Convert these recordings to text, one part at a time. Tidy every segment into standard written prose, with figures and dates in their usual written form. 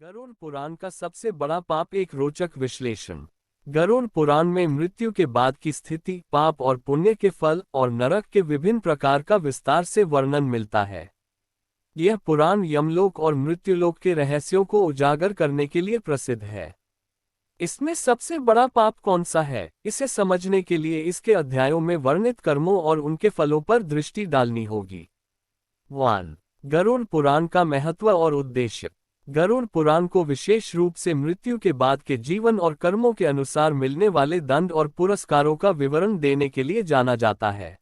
गरुड़ पुराण का सबसे बड़ा पाप एक रोचक विश्लेषण। गरुड़ पुराण में मृत्यु के बाद की स्थिति, पाप और पुण्य के फल और नरक के विभिन्न प्रकार का विस्तार से वर्णन मिलता है। यह पुराण यमलोक और मृत्युलोक के रहस्यों को उजागर करने के लिए प्रसिद्ध है। इसमें सबसे बड़ा पाप कौन सा है, इसे समझने के लिए इसके अध्यायों में वर्णित कर्मों और उनके फलों पर दृष्टि डालनी होगी। 1. गरुड़ पुराण का महत्व और उद्देश्य। गरुड़ पुराण को विशेष रूप से मृत्यु के बाद के जीवन और कर्मों के अनुसार मिलने वाले दंड और पुरस्कारों का विवरण देने के लिए जाना जाता है।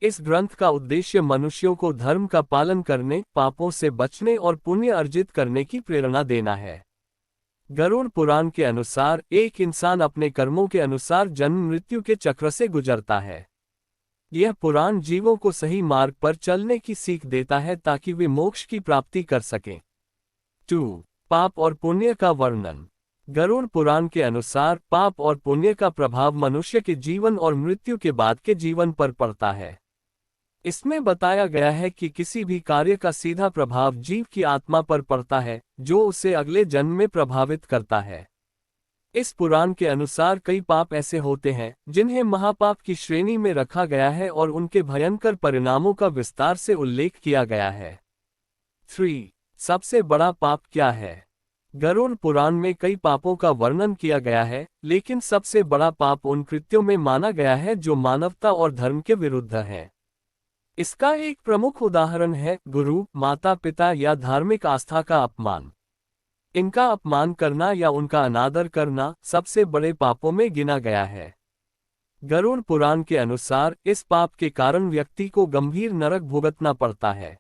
इस ग्रंथ का उद्देश्य मनुष्यों को धर्म का पालन करने, पापों से बचने और पुण्य अर्जित करने की प्रेरणा देना है। गरुड़ पुराण के अनुसार एक इंसान अपने कर्मों के अनुसार जन्म मृत्यु के चक्र से गुजरता है। यह पुराण जीवों को सही मार्ग पर चलने की सीख देता है ताकि वे मोक्ष की प्राप्ति कर सकें। 2. पाप और पुण्य का वर्णन। गरुड़ पुराण के अनुसार पाप और पुण्य का प्रभाव मनुष्य के जीवन और मृत्यु के बाद के जीवन पर पड़ता है। इसमें बताया गया है कि किसी भी कार्य का सीधा प्रभाव जीव की आत्मा पर पड़ता है, जो उसे अगले जन्म में प्रभावित करता है। इस पुराण के अनुसार कई पाप ऐसे होते हैं जिन्हें महापाप की श्रेणी में रखा गया है और उनके भयंकर परिणामों का विस्तार से उल्लेख किया गया है। 3. सबसे बड़ा पाप क्या है। गरुड़ पुराण में कई पापों का वर्णन किया गया है, लेकिन सबसे बड़ा पाप उन कृत्यों में माना गया है जो मानवता और धर्म के विरुद्ध है। इसका एक प्रमुख उदाहरण है गुरु, माता पिता या धार्मिक आस्था का अपमान। इनका अपमान करना या उनका अनादर करना सबसे बड़े पापों में गिना गया है। गरुड़ पुराण के अनुसार इस पाप के कारण व्यक्ति को गंभीर नरक भुगतना पड़ता है।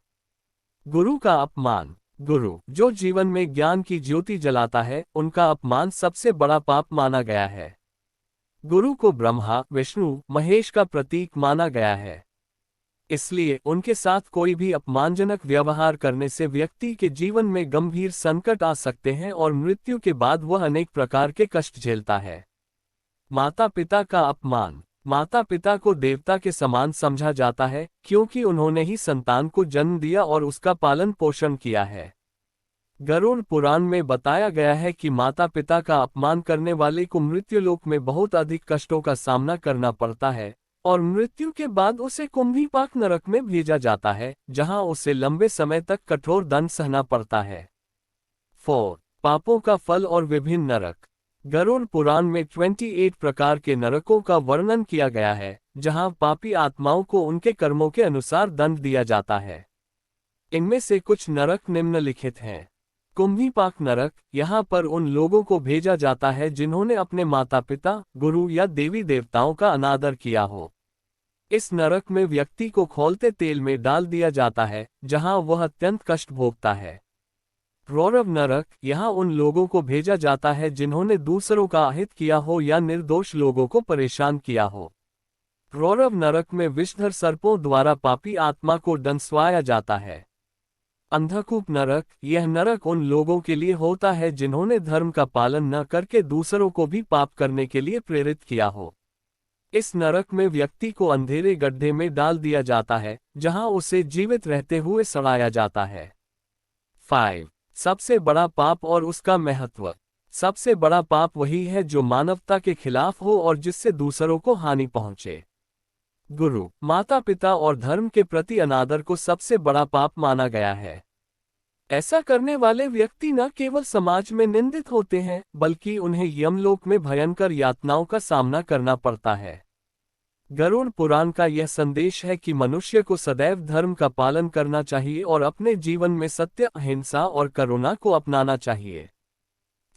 गुरु का अपमान। गुरु जो जीवन में ज्ञान की ज्योति जलाता है, उनका अपमान सबसे बड़ा पाप माना गया है। गुरु को ब्रह्मा, विष्णु, महेश का प्रतीक माना गया है। इसलिए उनके साथ कोई भी अपमानजनक व्यवहार करने से व्यक्ति के जीवन में गंभीर संकट आ सकते हैं और मृत्यु के बाद वह अनेक प्रकार के कष्ट झेलता है। माता पिता का अपमान। माता पिता को देवता के समान समझा जाता है, क्योंकि उन्होंने ही संतान को जन्म दिया और उसका पालन पोषण किया है। गरुड़ पुराण में बताया गया है कि माता पिता का अपमान करने वाले को मृत्युलोक में बहुत अधिक कष्टों का सामना करना पड़ता है और मृत्यु के बाद उसे कुंभीपाक नरक में भेजा जाता है, जहां उसे लंबे समय तक कठोर दंड सहना पड़ता है। 4. पापों का फल और विभिन्न नरक। गरुड़ पुराण में 28 प्रकार के नरकों का वर्णन किया गया है, जहां पापी आत्माओं को उनके कर्मों के अनुसार दंड दिया जाता है। इनमें से कुछ नरक निम्नलिखित हैं। कुंभीपाक नरक, यहाँ पर उन लोगों को भेजा जाता है जिन्होंने अपने माता पिता, गुरु या देवी देवताओं का अनादर किया हो। इस नरक में व्यक्ति को खौलते तेल में डाल दिया जाता है, जहां वह अत्यंत कष्ट भोगता है। रौरव नरक, यहाँ उन लोगों को भेजा जाता है जिन्होंने दूसरों का अहित किया हो या निर्दोष लोगों को परेशान किया हो। रौरव नरक में विषधर सर्पों द्वारा पापी आत्मा को डंसवाया जाता है। अंधकूप नरक, यह नरक उन लोगों के लिए होता है जिन्होंने धर्म का पालन न करके दूसरों को भी पाप करने के लिए प्रेरित किया हो। इस नरक में व्यक्ति को अंधेरे गड्ढे में डाल दिया जाता है, जहां उसे जीवित रहते हुए सड़ाया जाता है। 5. सबसे बड़ा पाप और उसका महत्व। सबसे बड़ा पाप वही है जो मानवता के खिलाफ हो और जिससे दूसरों को हानि पहुंचे। गुरु, माता पिता और धर्म के प्रति अनादर को सबसे बड़ा पाप माना गया है। ऐसा करने वाले व्यक्ति न केवल समाज में निंदित होते हैं, बल्कि उन्हें यमलोक में भयंकर यातनाओं का सामना करना पड़ता है। गरुड़ पुराण का यह संदेश है कि मनुष्य को सदैव धर्म का पालन करना चाहिए और अपने जीवन में सत्य, अहिंसा और करुणा को अपनाना चाहिए।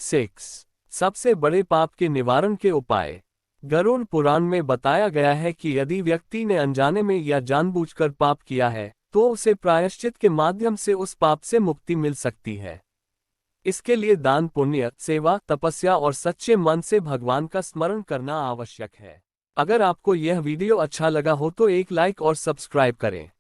6. सबसे बड़े पाप के निवारण के उपाय। गरुड़ पुराण में बताया गया है कि यदि व्यक्ति ने अनजाने में या जानबूझकर पाप किया है, तो उसे प्रायश्चित के माध्यम से उस पाप से मुक्ति मिल सकती है। इसके लिए दान, पुण्य, सेवा, तपस्या और सच्चे मन से भगवान का स्मरण करना आवश्यक है। अगर आपको यह वीडियो अच्छा लगा हो तो एक लाइक और सब्सक्राइब करें।